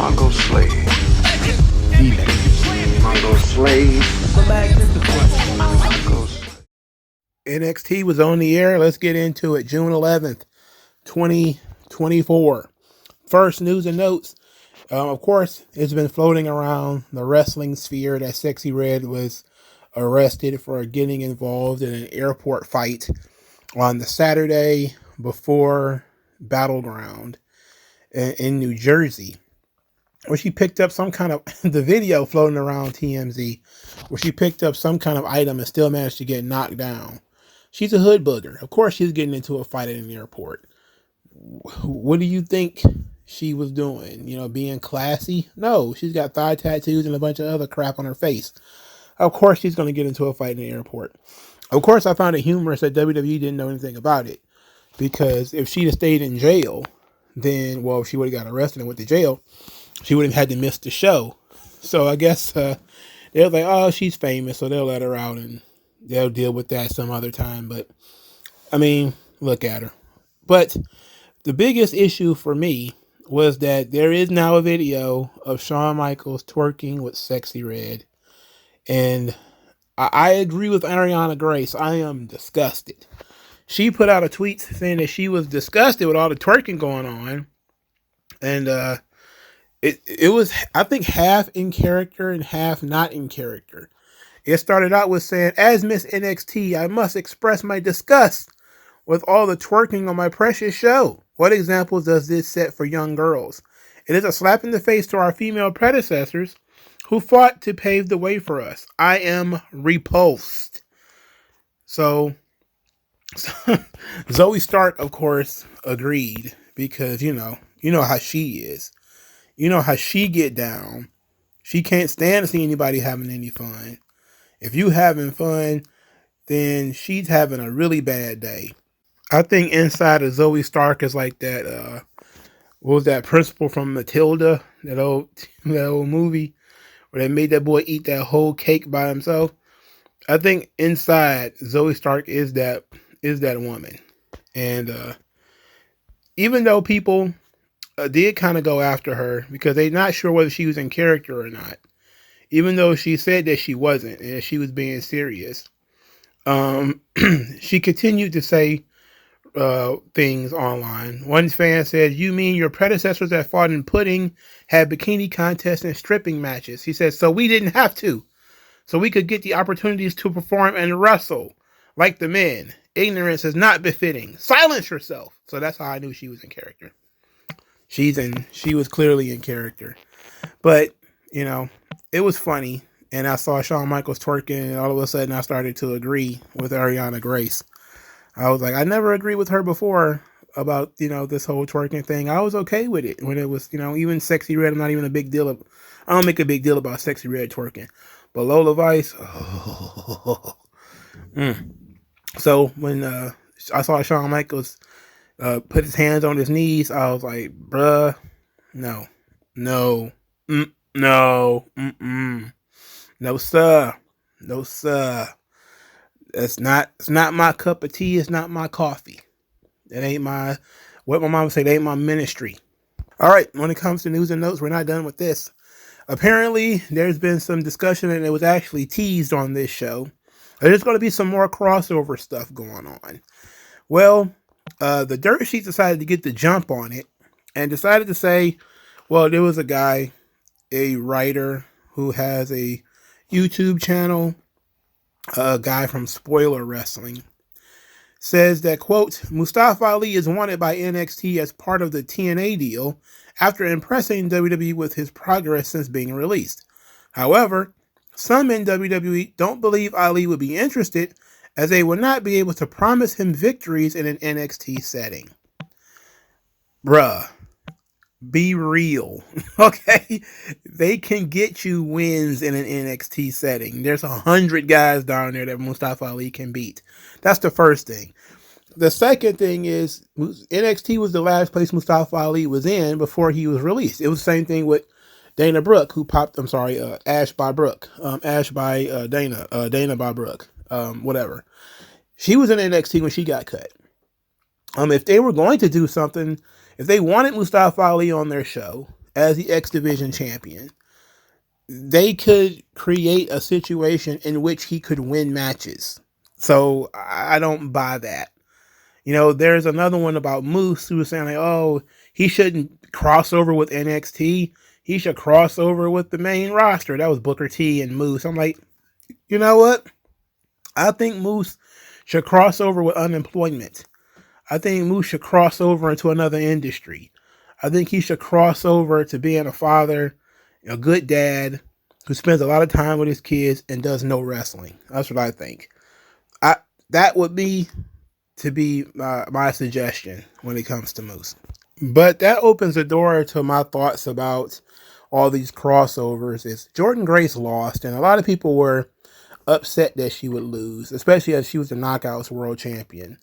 MagMongoSlade. MagMongoSlade. NXT was on the air. Let's get into it. June 11th, 2024. First news and notes. Of course, it's been floating around the wrestling sphere that Sexy Red was arrested for getting involved in an airport fight on the Saturday before Battleground in New Jersey, where she picked up some kind of, the video floating around TMZ, where she picked up some kind of item and still managed to get knocked down. She's a hood booger. Of course she's getting into a fight at an airport. What do you think she was doing? You know, being classy? No, she's got thigh tattoos and a bunch of other crap on her face. Of course she's going to get into a fight in the airport. Of course I found it humorous that WWE didn't know anything about it. Because if she'd have stayed in jail, then, well, if she would have got arrested and went to jail, she would have had to miss the show. So I guess they're like, oh, she's famous, so they'll let her out and they'll deal with that some other time. But, I mean, look at her. But the biggest issue for me was that there is now a video of Shawn Michaels twerking with Sexy Red. And I agree with Ariana Grace. I am disgusted. She put out a tweet saying that she was disgusted with all the twerking going on. And it was, I think, half in character and half not in character. It started out with saying, as Miss NXT, I must express my disgust with all the twerking on my precious show. What examples does this set for young girls? It is a slap in the face to our female predecessors who fought to pave the way for us. I am repulsed. So Zoe Stark, of course, agreed because, you know how she is. You know how she get down. She can't stand to see anybody having any fun. If you having fun, then she's having a really bad day. I think inside of Zoe Stark is like that, what was that principal from Matilda, that old movie where they made that boy eat that whole cake by himself. I think inside Zoe Stark is that woman. And even though people did kind of go after her because they're not sure whether she was in character or not, even though she said that she wasn't and she was being serious, she continued to say things online. One fan said, "You mean your predecessors that fought in pudding had bikini contests and stripping matches?" He said, "So we didn't have to. So we could get the opportunities to perform and wrestle like the men. Ignorance is not befitting. Silence yourself." So that's how I knew she was in character. She was clearly in character. But, you know, it was funny. And I saw Shawn Michaels twerking and all of a sudden I started to agree with Ariana Grace. I was like, I never agreed with her before about, this whole twerking thing. I was okay with it when it was, even Sexy Red. I'm not even a big deal. I don't make a big deal about Sexy Red twerking. But Lola Vice, So when I saw Shawn Michaels put his hands on his knees, I was like, bruh, no, sir. It's not my cup of tea. It's not my coffee. That ain't what my mom said, it ain't my ministry. All right. When it comes to news and notes, we're not done with this. Apparently there's been some discussion and it was actually teased on this show. There's going to be some more crossover stuff going on. Well, the Dirt Sheets decided to get the jump on it and decided to say, well, there was a guy, a writer who has a YouTube channel, a guy from Spoiler Wrestling, says that, quote, Mustafa Ali is wanted by NXT as part of the TNA deal after impressing WWE with his progress since being released. However, some in WWE don't believe Ali would be interested as they would not be able to promise him victories in an NXT setting. Bruh, be real, okay? They can get you wins in an NXT setting. There's 100 guys down there that Mustafa Ali can beat. That's the first thing. The second thing is NXT was the last place Mustafa Ali was in before he was released. It was the same thing with Dana Brooke, who popped, Ash by Brooke. Ash by Dana. Dana by Brooke. Whatever. She was in NXT when she got cut. If they were going to do something, if they wanted Mustafa Ali on their show, as the X Division champion, they could create a situation in which he could win matches. So I don't buy that. There's another one about Moose who was saying like, oh, he shouldn't cross over with NXT. He should cross over with the main roster. That was Booker T and Moose. I'm like, you know what? I think Moose should cross over with unemployment. I think Moose should cross over into another industry. I think he should cross over to being a father, a good dad, who spends a lot of time with his kids and does no wrestling. That's what I think. That would be my suggestion when it comes to Moose. But that opens the door to my thoughts about all these crossovers. Is Jordynne Grace lost, and a lot of people were upset that she would lose, especially as she was the Knockouts World Champion,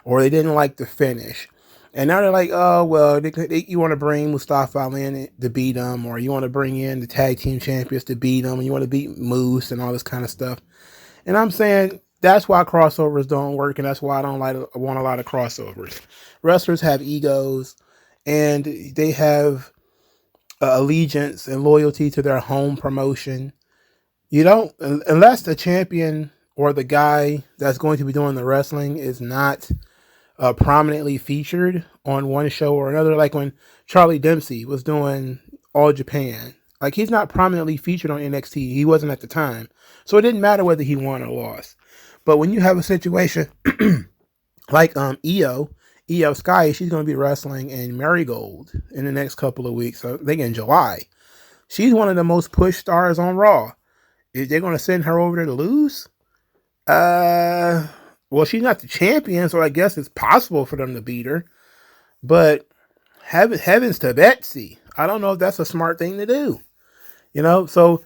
or they didn't like the finish. And now they're like, oh, well, you want to bring Mustafa Ali in to beat him, or you want to bring in the tag team champions to beat him, and you want to beat Moose and all this kind of stuff. And I'm saying that's why crossovers don't work, and that's why I don't want a lot of crossovers. Wrestlers have egos, and they have allegiance and loyalty to their home promotion. You don't, unless the champion or the guy that's going to be doing the wrestling is not prominently featured on one show or another, like when Charlie Dempsey was doing All Japan. Like, he's not prominently featured on NXT. He wasn't at the time. So it didn't matter whether he won or lost. But when you have a situation like Io Sky, she's going to be wrestling in Marigold in the next couple of weeks. So I think in July. She's one of the most pushed stars on Raw. Is they going to send her over there to lose? Well, she's not the champion, so I guess it's possible for them to beat her. But heavens to Betsy. I don't know if that's a smart thing to do. So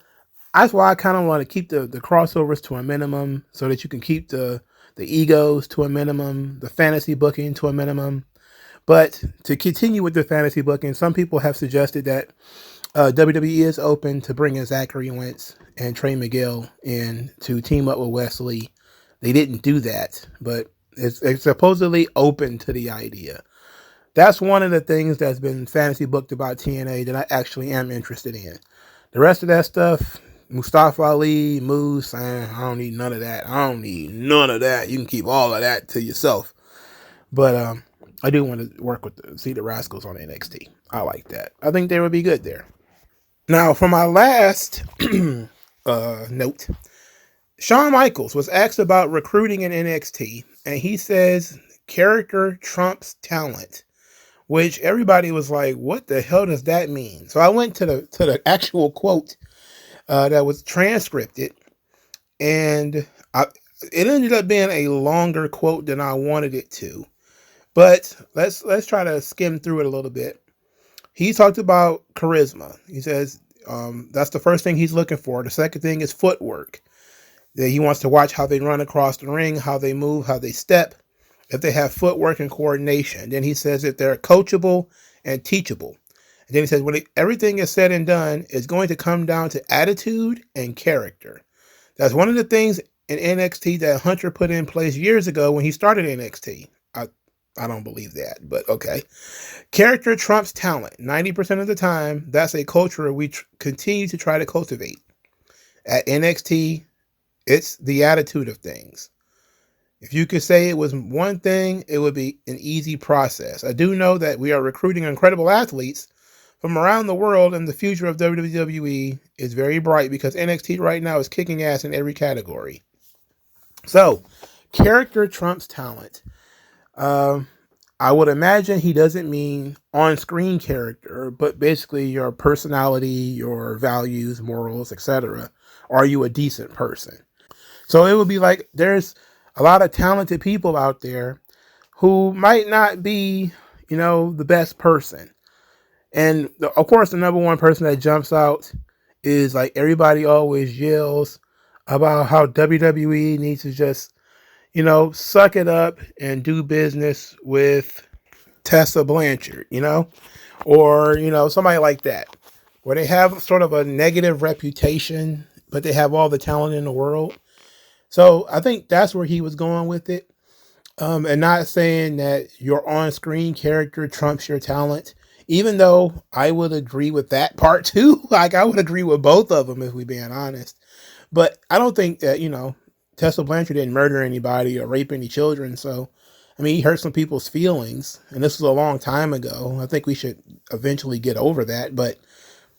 that's why I kind of want to keep the crossovers to a minimum so that you can keep the egos to a minimum, the fantasy booking to a minimum. But to continue with the fantasy booking, some people have suggested that WWE is open to bringing Zachary Wentz and Trey Miguel in to team up with Wesley. They didn't do that, but it's supposedly open to the idea. That's one of the things that's been fantasy booked about TNA that I actually am interested in. The rest of that stuff, Mustafa Ali, Moose, I don't need none of that. I don't need none of that. You can keep all of that to yourself. But I do want to work with the Rascals on NXT. I like that. I think they would be good there. Now, for my last note, Shawn Michaels was asked about recruiting in NXT, and he says character trumps talent, which everybody was like, what the hell does that mean? So I went to the actual quote that was transcripted, and it ended up being a longer quote than I wanted it to. But let's try to skim through it a little bit. He talked about charisma. He says that's the first thing he's looking for. The second thing is footwork. That he wants to watch how they run across the ring, how they move, how they step, if they have footwork and coordination. Then he says if they're coachable and teachable. And then he says when everything is said and done, it's going to come down to attitude and character. That's one of the things in NXT that Hunter put in place years ago when he started NXT. I don't believe that, but okay. Character trumps talent. 90% of the time, that's a culture we continue to try to cultivate. At NXT, it's the attitude of things. If you could say it was one thing, it would be an easy process. I do know that we are recruiting incredible athletes from around the world, and the future of WWE is very bright because NXT right now is kicking ass in every category. So, character trumps talent. I would imagine he doesn't mean on-screen character, but basically your personality, your values, morals, etc. Are you a decent person? So it would be like there's a lot of talented people out there who might not be, the best person. And of course, the number one person that jumps out is like everybody always yells about how WWE needs to just, suck it up and do business with Tessa Blanchard, or, somebody like that, where they have sort of a negative reputation, but they have all the talent in the world. So I think that's where he was going with it. And not saying that your on-screen character trumps your talent, Even though I would agree with that part too. Like, I would agree with both of them if we're being honest. But I don't think that, Tessa Blanchard didn't murder anybody or rape any children. So, I mean, he hurt some people's feelings. And this was a long time ago. I think we should eventually get over that. But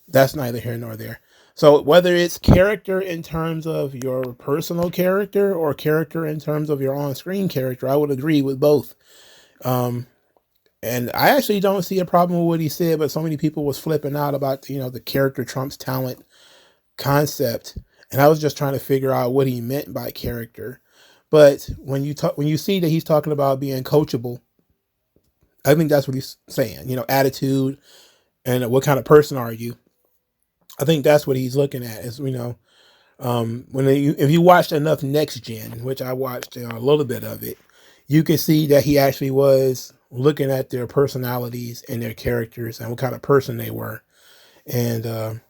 that's neither here nor there. So whether it's character in terms of your personal character or character in terms of your on-screen character, I would agree with both. And I actually don't see a problem with what he said, but so many people was flipping out about, the character trumps talent concept. And I was just trying to figure out what he meant by character. But when you see that he's talking about being coachable, I think that's what he's saying, attitude and what kind of person are you? I think that's what he's looking at is, if you watched enough Next Gen, which I watched a little bit of it, you can see that he actually was looking at their personalities and their characters and what kind of person they were. And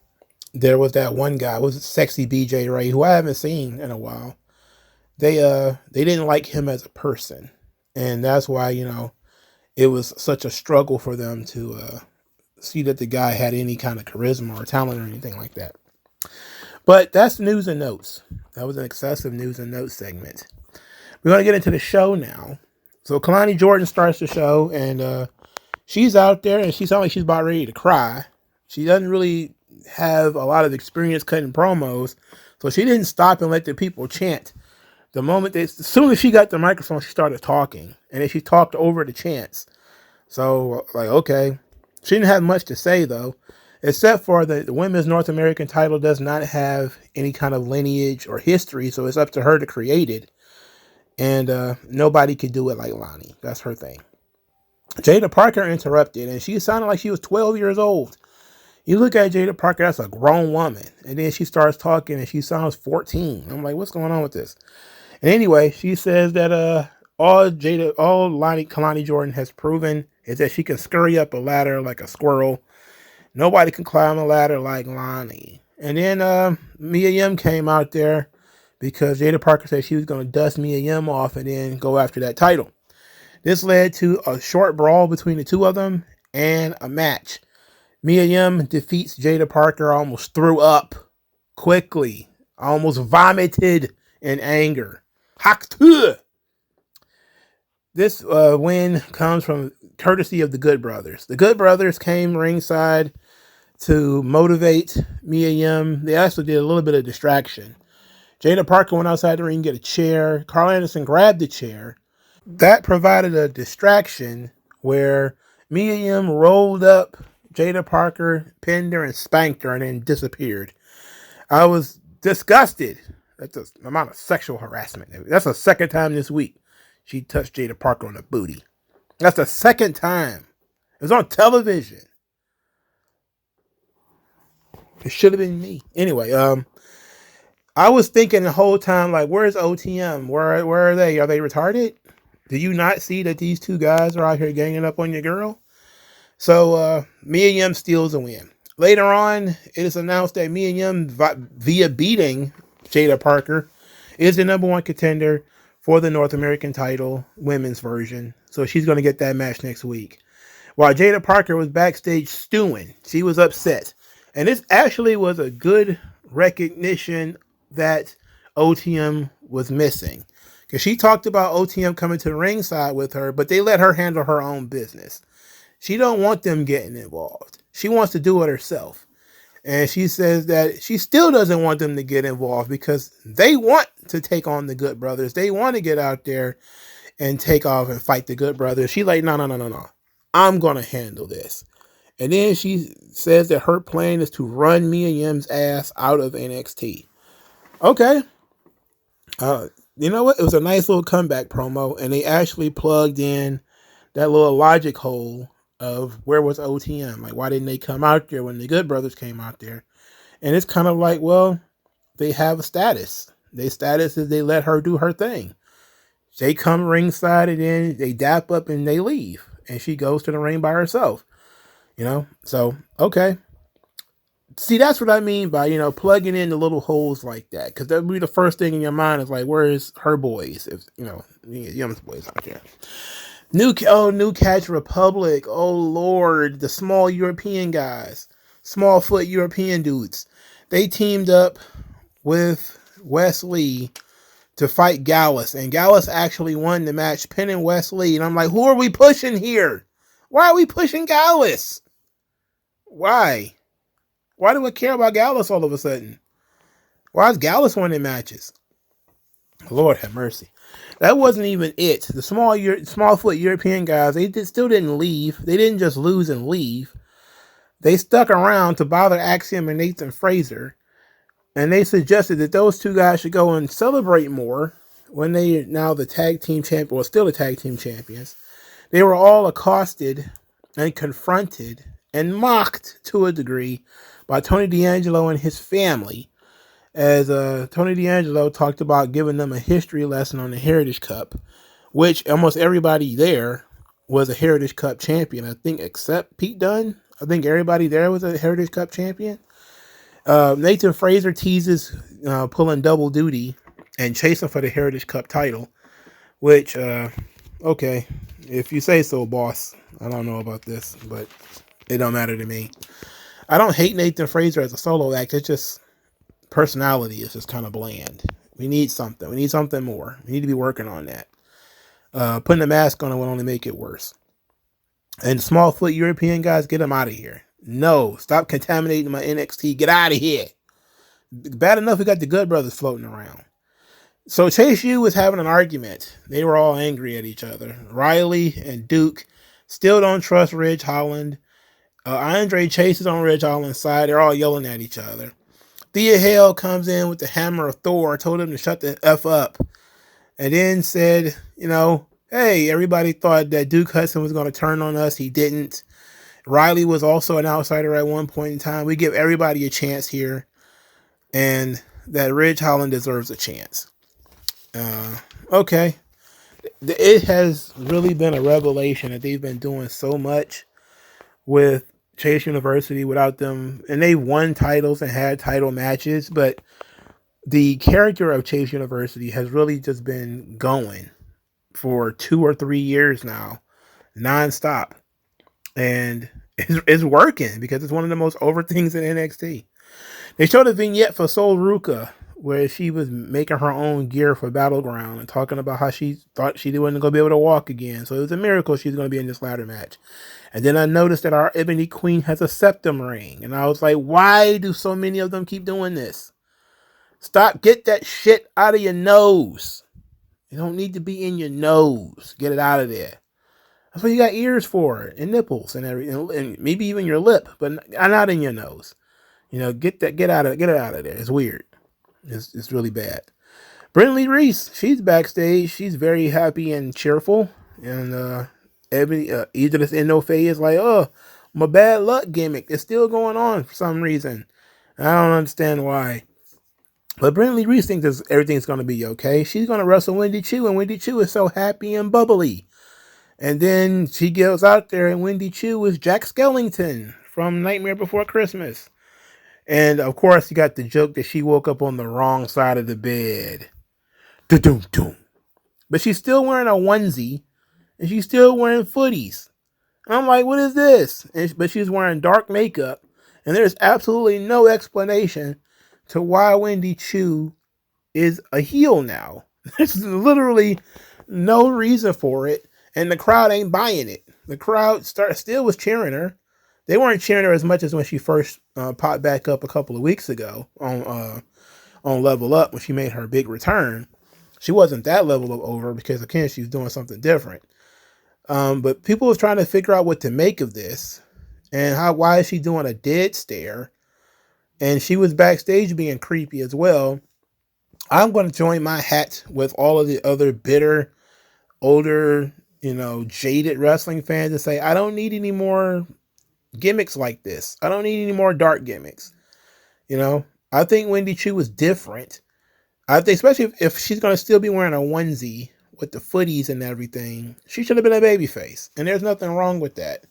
there was that one guy, was it Sexy BJ Ray, who I haven't seen in a while. They didn't like him as a person, and that's why it was such a struggle for them to see that the guy had any kind of charisma or talent or anything like that. But that's news and notes. That was an excessive news and notes segment. We're going to get into the show now. So Kalani Jordan starts the show, and she's out there, and she sounds like she's about ready to cry. She doesn't really have a lot of experience cutting promos, so she didn't stop and let the people chant. As soon as she got the microphone, she started talking, and then she talked over the chants. So, okay. She didn't have much to say, though, except for the women's North American title does not have any kind of lineage or history, so it's up to her to create it. And nobody could do it like Lonnie. That's her thing. Jada Parker interrupted, and she sounded like she was 12 years old. You look at Jada Parker, that's a grown woman. And then she starts talking, and she sounds 14. I'm like, what's going on with this? And anyway, she says that all Kalani Jordan has proven is that she can scurry up a ladder like a squirrel. Nobody can climb a ladder like Lonnie. And then Mia Yim came out there because Jada Parker said she was going to dust Mia Yim off and then go after that title. This led to a short brawl between the two of them and a match. Mia Yim defeats Jada Parker, almost threw up quickly, almost vomited in anger. Haktu! This win comes from courtesy of the Good Brothers. The Good Brothers came ringside to motivate Mia Yim. They also did a little bit of distraction. Jada Parker went outside the ring to get a chair. Carl Anderson grabbed the chair. That provided a distraction where Mia Yim rolled up Jada Parker, pinned her, and spanked her, and then disappeared. I was disgusted at the amount of sexual harassment. That's the second time this week she touched Jada Parker on the booty. That's the second time. It was on television. It should have been me. Anyway, I was thinking the whole time, like, where's OTM? Where are they? Are they retarded? Do you not see that these two guys are out here ganging up on your girl? So Mia Yim steals a win. Later on, it is announced that Mia Yim, via beating Jada Parker, is the number one contender for the North American title, women's version. So she's going to get that match next week. While Jada Parker was backstage stewing, she was upset. And this actually was a good recognition that OTM was missing. Because she talked about OTM coming to the ringside with her, but they let her handle her own business. She don't want them getting involved. She wants to do it herself. And she says that she still doesn't want them to get involved because they want to take on the Good Brothers. They want to get out there and take off and fight the Good Brothers. She's like, no. I'm going to handle this. And then she says that her plan is to run Mia Yim's ass out of NXT. Okay. You know what? It was a nice little comeback promo, and they actually plugged in that little logic hole of where was OTM? Like, why didn't they come out there when the Good Brothers came out there? And it's kind of like, well, they have a status. Their status is they let her do her thing. They come ringside and then they dap up and they leave. And she goes to the ring by herself. So, okay. See, that's what I mean by, plugging in the little holes like that. Because that would be the first thing in your mind is like, where is her boys? If, Yum's boys out there. New Catch Republic. Oh Lord, the small European guys, small foot European dudes. They teamed up with Wesley to fight Gallus, and Gallus actually won the match, pinning Wesley. And I'm like, who are we pushing here? Why are we pushing Gallus? Why? Why do we care about Gallus all of a sudden? Why is Gallus winning matches? Lord have mercy. That wasn't even it. The small foot European guys, still didn't leave. They didn't just lose and leave. They stuck around to bother Axiom and Nathan Fraser, and they suggested that those two guys should go and celebrate more when they are now the tag team champion, or still the tag team champions. They were all accosted and confronted and mocked to a degree by Tony D'Angelo and his family, as Tony D'Angelo talked about giving them a history lesson on the Heritage Cup, which almost everybody there was a Heritage Cup champion, I think, except Pete Dunne. I think everybody there was a Heritage Cup champion. Nathan Fraser teases pulling double duty and chasing for the Heritage Cup title, which, okay, if you say so, boss. I don't know about this, but it don't matter to me. I don't hate Nathan Fraser as a solo act. It's just personality is just kind of bland. We need something. We need something more. We need to be working on that. Putting a mask on it will only make it worse. And small foot European guys, get them out of here. No, stop contaminating my NXT. Get out of here. Bad enough we got the Good Brothers floating around. So Chase U was having an argument. They were all angry at each other. Riley and Duke still don't trust Ridge Holland. Andre Chase is on Ridge Holland's side. They're all yelling at each other. Thea Hale comes in with the hammer of Thor, told him to shut the F up, and then said, hey, everybody thought that Duke Hudson was going to turn on us. He didn't. Riley was also an outsider at one point in time. We give everybody a chance here, and that Ridge Holland deserves a chance. Okay. It has really been a revelation that they've been doing so much with Chase University without them, and they won titles and had title matches, but the character of Chase University has really just been going for 2 or 3 years now, nonstop, and it's working because it's one of the most over things in NXT. They showed a vignette for Sol Ruka where she was making her own gear for Battleground and talking about how she thought she wasn't going to be able to walk again. So it was a miracle she's going to be in this ladder match. And then I noticed that our Ebony Queen has a septum ring. And I was like, why do so many of them keep doing this? Stop. Get that shit out of your nose. You don't need to be in your nose. Get it out of there. That's what you got ears for, and nipples and everything, and maybe even your lip, but not in your nose. Get it out of there. It's weird. It's really bad. Brinley Reese, she's backstage. She's very happy and cheerful. And Idris Enofe is like, oh, my bad luck gimmick is still going on for some reason. I don't understand why. But Brinley Reese thinks everything's going to be okay. She's going to wrestle Wendy Choo, and Wendy Choo is so happy and bubbly. And then she goes out there, and Wendy Choo is Jack Skellington from Nightmare Before Christmas. And, of course, you got the joke that she woke up on the wrong side of the bed. Da-dum-dum. But she's still wearing a onesie, and she's still wearing footies. And I'm like, what is this? But she's wearing dark makeup, and there's absolutely no explanation to why Wendy Choo is a heel now. There's literally no reason for it, and the crowd ain't buying it. The crowd still was cheering her. They weren't cheering her as much as when she first popped back up a couple of weeks ago on Level Up when she made her big return. She wasn't that level of over because, again, she's doing something different. But people was trying to figure out what to make of this and why is she doing a dead stare? And she was backstage being creepy as well. I'm going to join my hat with all of the other bitter, older, jaded wrestling fans and say, I don't need any more gimmicks like this. I don't need any more dark gimmicks. I think Wendy Choo was different. I think, especially if she's going to still be wearing a onesie with the footies and everything, she should have been a babyface. And there's nothing wrong with that.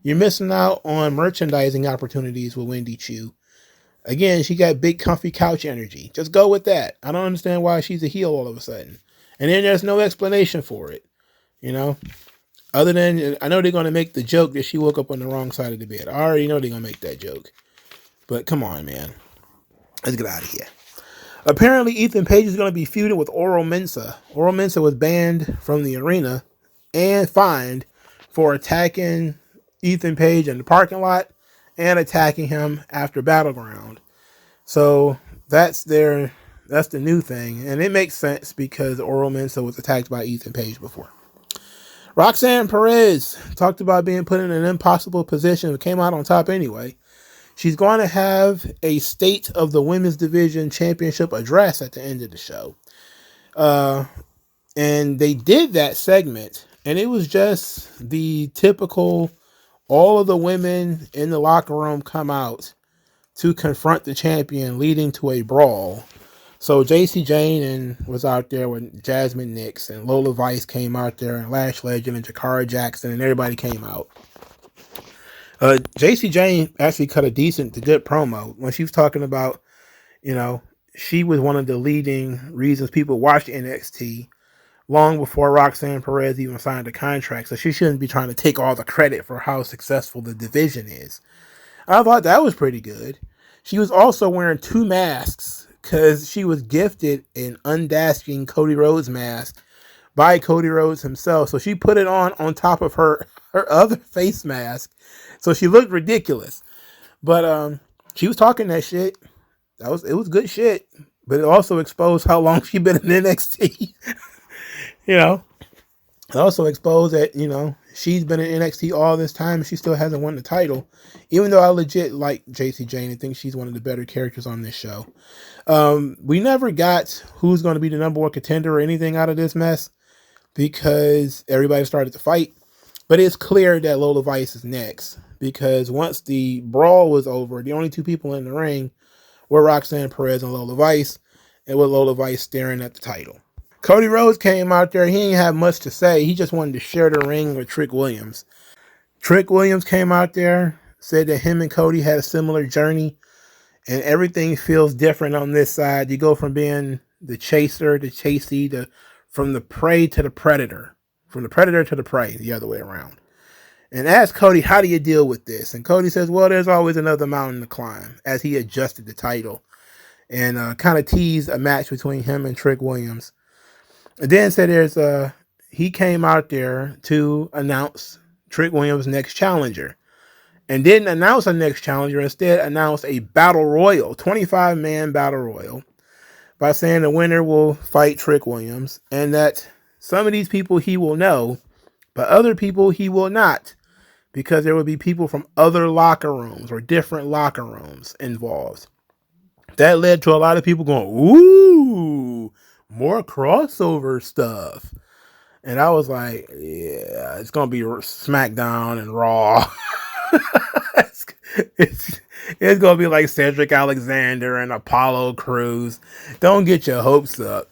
You're missing out on merchandising opportunities with Wendy Choo. Again, she got big, comfy couch energy. Just go with that. I don't understand why she's a heel all of a sudden. And then there's no explanation for it. Other than, I know they're going to make the joke that she woke up on the wrong side of the bed. I already know they're going to make that joke. But come on, man. Let's get out of here. Apparently, Ethan Page is going to be feuding with Oro Mensah. Oro Mensah was banned from the arena and fined for attacking Ethan Page in the parking lot and attacking him after Battleground. So that's the new thing. And it makes sense because Oro Mensah was attacked by Ethan Page before. Roxanne Perez talked about being put in an impossible position, but came out on top anyway. She's going to have a State of the Women's Division Championship address at the end of the show. And they did that segment, and it was just the typical, all of the women in the locker room come out to confront the champion, leading to a brawl. So JC Jane was out there with Jasmine Nix, and Lola Vice came out there, and Lash Legend and Jakara Jackson, and everybody came out. JC Jane actually cut a good promo when she was talking about, she was one of the leading reasons people watched NXT long before Roxanne Perez even signed a contract. So she shouldn't be trying to take all the credit for how successful the division is. I thought that was pretty good. She was also wearing 2 masks because she was gifted an undasking Cody Rhodes mask by Cody Rhodes himself. So she put it on top of her other face mask. So she looked ridiculous. But she was talking that shit. It was good shit. But it also exposed how long she'd been in NXT. It also exposed that, she's been in NXT all this time and she still hasn't won the title. Even though I legit like JC Jane and think she's one of the better characters on this show. We never got who's going to be the number 1 contender or anything out of this mess because everybody started to fight. But it's clear that Lola Vice is next because once the brawl was over, the only 2 people in the ring were Roxanne Perez and Lola Vice, and with Lola Vice staring at the title. Cody Rhodes came out there. He didn't have much to say. He just wanted to share the ring with Trick Williams. Trick Williams came out there, said that him and Cody had a similar journey, and everything feels different on this side. You go from being the chaser, the chasey, from the prey to the predator. From the predator to the prey, the other way around. And asked Cody, how do you deal with this? And Cody says, well, there's always another mountain to climb, as he adjusted the title and kind of teased a match between him and Trick Williams. And then said he came out there to announce Trick Williams' next challenger. And didn't announce a next challenger, instead announced a battle royal, 25-man battle royal, by saying the winner will fight Trick Williams, and that some of these people he will know, but other people he will not, because there will be people from other locker rooms or different locker rooms involved. That led to a lot of people going, ooh, more crossover stuff. And I was like, yeah, it's going to be SmackDown and Raw. it's going to be like Cedric Alexander and Apollo Crews. Don't get your hopes up.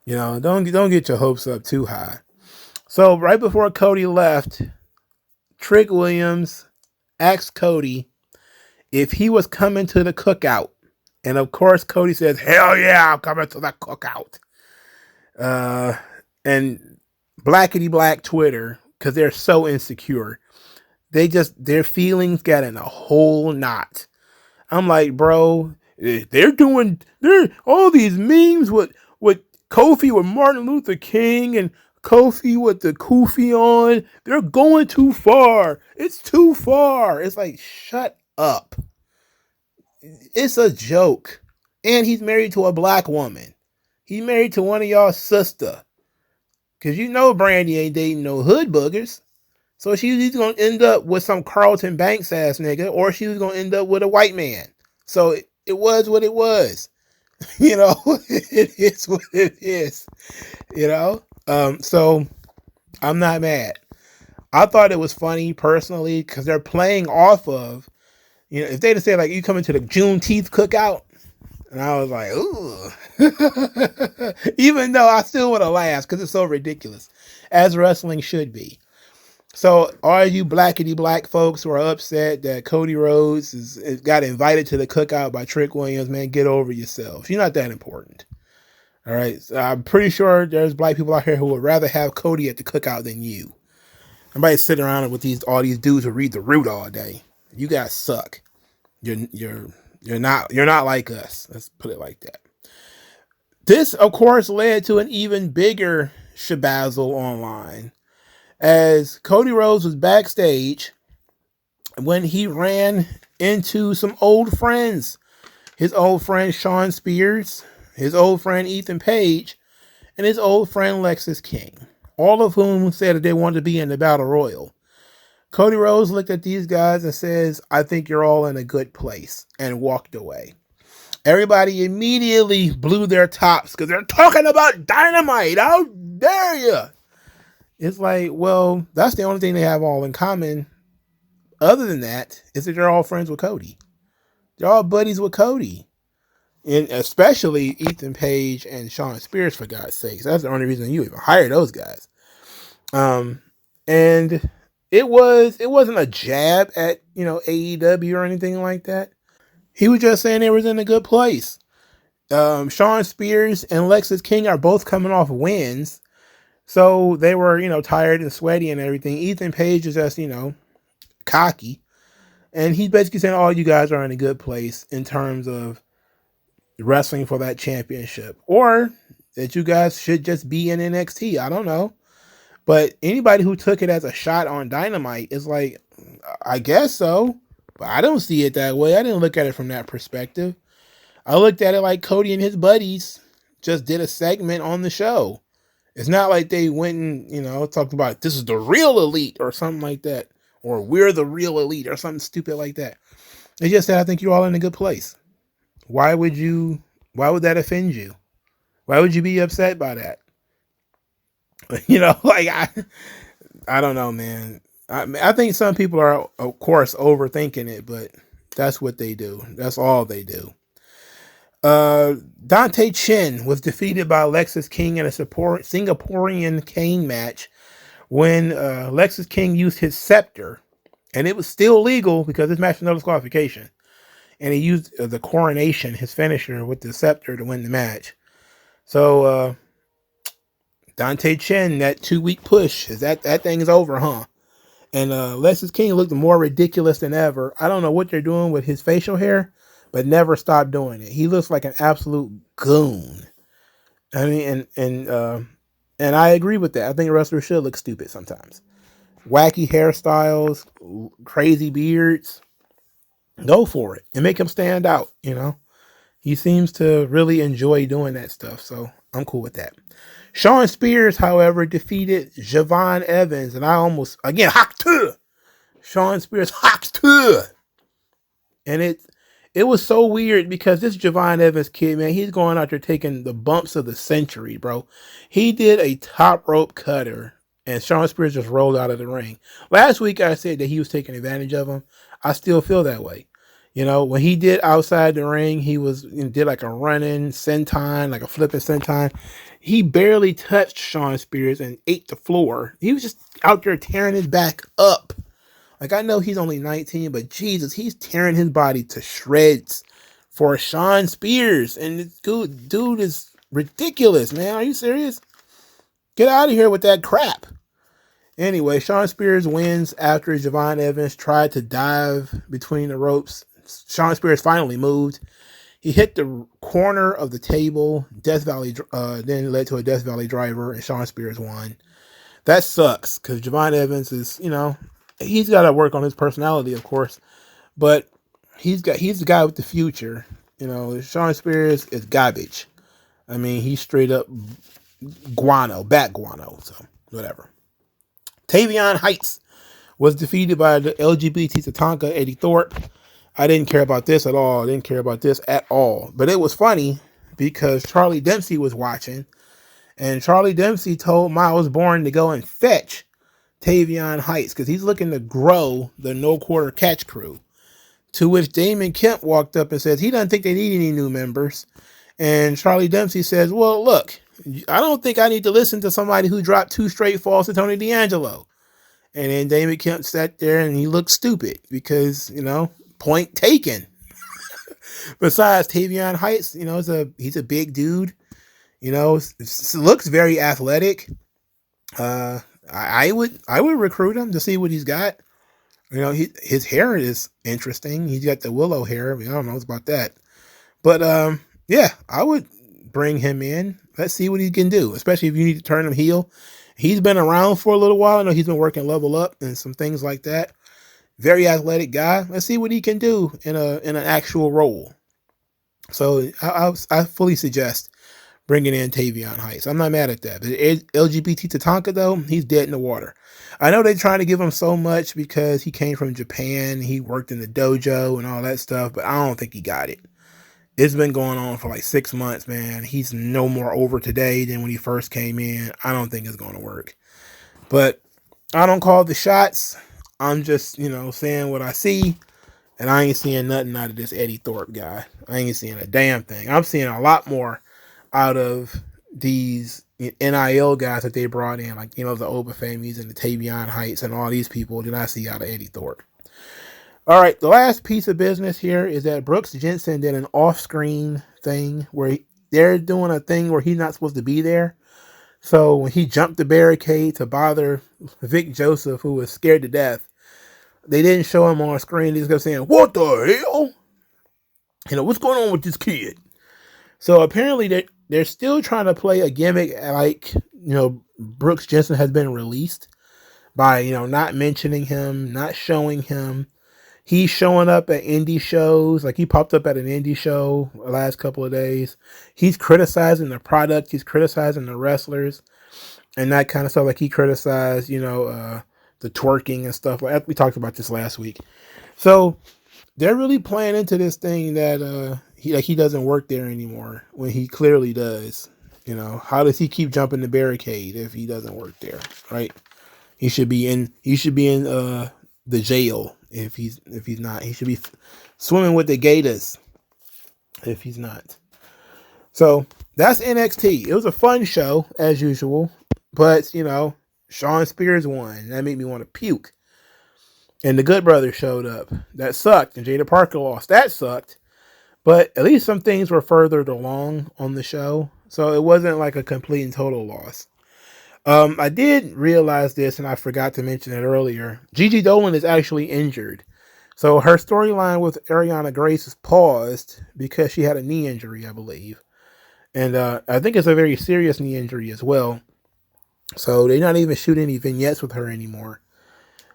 Don't get your hopes up too high. So right before Cody left, Trick Williams asked Cody if he was coming to the cookout. And of course, Cody says, hell yeah, I'm coming to the cookout. And blackety black Twitter, because they're so insecure, their feelings got in a whole knot. I'm like, bro, they're all these memes with Kofi with Martin Luther King and Kofi with the kufi on. They're going too far. It's too far. It's like, shut up. It's a joke. And he's married to a black woman. He's married to one of y'all's sister. Because Brandy ain't dating no hood boogers. So she's either going to end up with some Carlton Banks ass nigga, or she was going to end up with a white man. So it was what it was. It is what it is. So I'm not mad. I thought it was funny personally because they're playing off of, if they'd have said like, you coming to the Juneteenth cookout, and I was like, ooh, even though I still would have laughed because it's so ridiculous, as wrestling should be. So all you blackety black folks who are upset that Cody Rhodes got invited to the cookout by Trick Williams, man, get over yourselves. You're not that important. All right. So I'm pretty sure there's black people out here who would rather have Cody at the cookout than you. Nobody's sitting around with all these dudes who read the Root all day. You guys suck. You're not like us. Let's put it like that. This, of course, led to an even bigger shabazzle online, as Cody Rhodes was backstage when he ran into some old friends. His old friend Shawn Spears, his old friend Ethan Page, and his old friend Lexis King, all of whom said that they wanted to be in the Battle Royal. Cody Rhodes looked at these guys and says, "I think you're all in a good place," and walked away. Everybody immediately blew their tops because they're talking about Dynamite. How dare you? It's like, well, that's the only thing they have all in common. Other than that, is that they're all friends with Cody. They're all buddies with Cody. And especially Ethan Page and Shawn Spears, for God's sakes. That's the only reason you even hire those guys. And it wasn't a jab at, AEW or anything like that. He was just saying they was in a good place. Shawn Spears and Lexis King are both coming off wins. So they were, tired and sweaty and everything. Ethan Page is just, cocky. And he's basically saying all you guys are in a good place in terms of wrestling for that championship. Or that you guys should just be in NXT. I don't know. But anybody who took it as a shot on Dynamite is like, I guess so. But I don't see it that way. I didn't look at it from that perspective. I looked at it like Cody and his buddies just did a segment on the show. It's not like they went and, talked about this is the real elite or something like that. Or we're the real elite or something stupid like that. They just said, I think you're all in a good place. Why would that offend you? Why would you be upset by that? I don't know, man. I think some people are, of course, overthinking it, but that's what they do. That's all they do. Dante Chen was defeated by Lexis King in a Singaporean cane match when Lexis King used his scepter, and it was still legal because this match was no disqualification. And he used the coronation, his finisher, with the scepter to win the match. So Dante Chen, that 2-week push, that thing is over, huh? And Lexis King looked more ridiculous than ever. I don't know what they're doing with his facial hair, but never stop doing it. He looks like an absolute goon. I mean, and I agree with that. I think wrestlers should look stupid sometimes. Wacky hairstyles, crazy beards. Go for it and make him stand out. He seems to really enjoy doing that stuff, so I'm cool with that. Shawn Spears, however, defeated Javon Evans, and I almost, again, Shawn Spears, and it was so weird because this Javon Evans kid, man, he's going out there taking the bumps of the century, bro. He did a top rope cutter, and Shawn Spears just rolled out of the ring. Last week, I said that he was taking advantage of him. I still feel that way. When he did outside the ring, he did like a running senton, like a flipping senton. He barely touched Shawn Spears and ate the floor. He was just out there tearing his back up. Like, I know he's only 19, but Jesus, he's tearing his body to shreds for Shawn Spears. And this dude is ridiculous, man. Are you serious? Get out of here with that crap. Anyway, Shawn Spears wins after Javon Evans tried to dive between the ropes. Shawn Spears finally moved. He hit the corner of the table. Death Valley then led to a Death Valley driver, and Shawn Spears won. That sucks because Javon Evans is, he's got to work on his personality, of course, but he's the guy with the future. Shawn Spears is garbage. I mean, he's straight up bat guano. So whatever. Tavion Heights was defeated by the LGBT Tatanka Eddie Thorpe. I didn't care about this at all. But it was funny because Charlie Dempsey was watching, and Charlie Dempsey told Miles Bourne to go and fetch Tavion Heights because he's looking to grow the No Quarter Catch crew. To which Damon Kemp walked up and says he doesn't think they need any new members. And Charlie Dempsey says, well, look, I don't think I need to listen to somebody who dropped 2 straight falls to Tony D'Angelo. And then Damon Kemp sat there and he looked stupid because, point taken. Besides, Tavion Heights, he's a big dude. Looks very athletic. I would recruit him to see what he's got. You know, his hair is interesting. He's got the willow hair. I mean, I don't know about that. But yeah, I would bring him in. Let's see what he can do, especially if you need to turn him heel. He's been around for a little while. I know he's been working Level Up and some things like that. Very athletic guy. Let's see what he can do in an actual role. So I fully suggest bringing in Tavion Heights. I'm not mad at that. But LGBT Tatanka, though, he's dead in the water. I know they're trying to give him so much because he came from Japan. He worked in the dojo and all that stuff, but I don't think he got it. It's been going on for like 6 months, man. He's no more over today than when he first came in. I don't think it's going to work. But I don't call the shots. I'm just, saying what I see. And I ain't seeing nothing out of this Eddie Thorpe guy. I ain't seeing a damn thing. I'm seeing a lot more out of these NIL guys that they brought in, like, the Obafamies and the Tavion Heights and all these people than I see out of Eddie Thorpe. All right, the last piece of business here is that Brooks Jensen did an off-screen thing where they're doing a thing where he's not supposed to be there. So when he jumped the barricade to bother Vic Joseph, who was scared to death, they didn't show him on screen. They just kept saying, "What the hell? What's going on with this kid?" So apparently they're still trying to play a gimmick like, Brooks Jensen has been released by, not mentioning him, not showing him. He's showing up at indie shows. Like, he popped up at an indie show the last couple of days. He's criticizing the product. He's criticizing the wrestlers and that kind of stuff. Like, he criticized, the twerking and stuff. Like, we talked about this last week. So they're really playing into this thing that he doesn't work there anymore when he clearly does. How does he keep jumping the barricade if he doesn't work there, right? He should be in the jail. If he's not, he should be swimming with the gators if he's not. So that's NXT. It was a fun show as usual, but Shawn Spears won. That made me want to puke. And the Good Brothers showed up. That sucked. And Jada Parker lost. That sucked. But at least some things were furthered along on the show, so it wasn't like a complete and total loss. I did realize this, and I forgot to mention it earlier. Gigi Dolan is actually injured. So her storyline with Ariana Grace is paused because she had a knee injury, I believe. And I think it's a very serious knee injury as well. So they're not even shooting any vignettes with her anymore,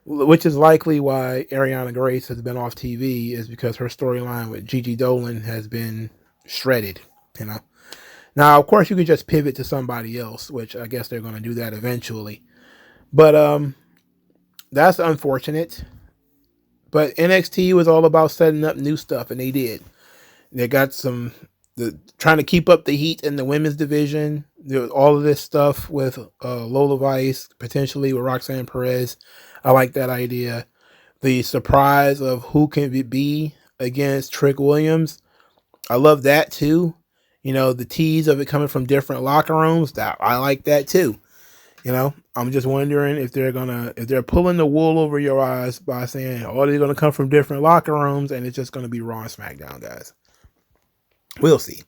which is likely why Ariana Grace has been off TV, is because her storyline with Gigi Dolan has been shredded, Now, of course, you could just pivot to somebody else, which I guess they're going to do that eventually. But that's unfortunate. But NXT was all about setting up new stuff, and they did. They got trying to keep up the heat in the women's division. There was all of this stuff with Lola Vice, potentially with Roxanne Perez. I like that idea. The surprise of who can it be against Trick Williams. I love that too. The tease of it coming from different locker rooms. I like that too. I'm just wondering if they're pulling the wool over your eyes by saying, oh, they're going to come from different locker rooms and it's just going to be Raw and SmackDown, guys. We'll see.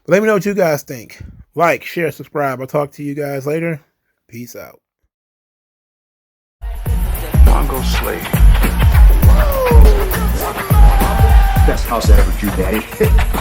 But let me know what you guys think. Like, share, subscribe. I'll talk to you guys later. Peace out. MagMongoSlade. Best house I ever drew, Daddy.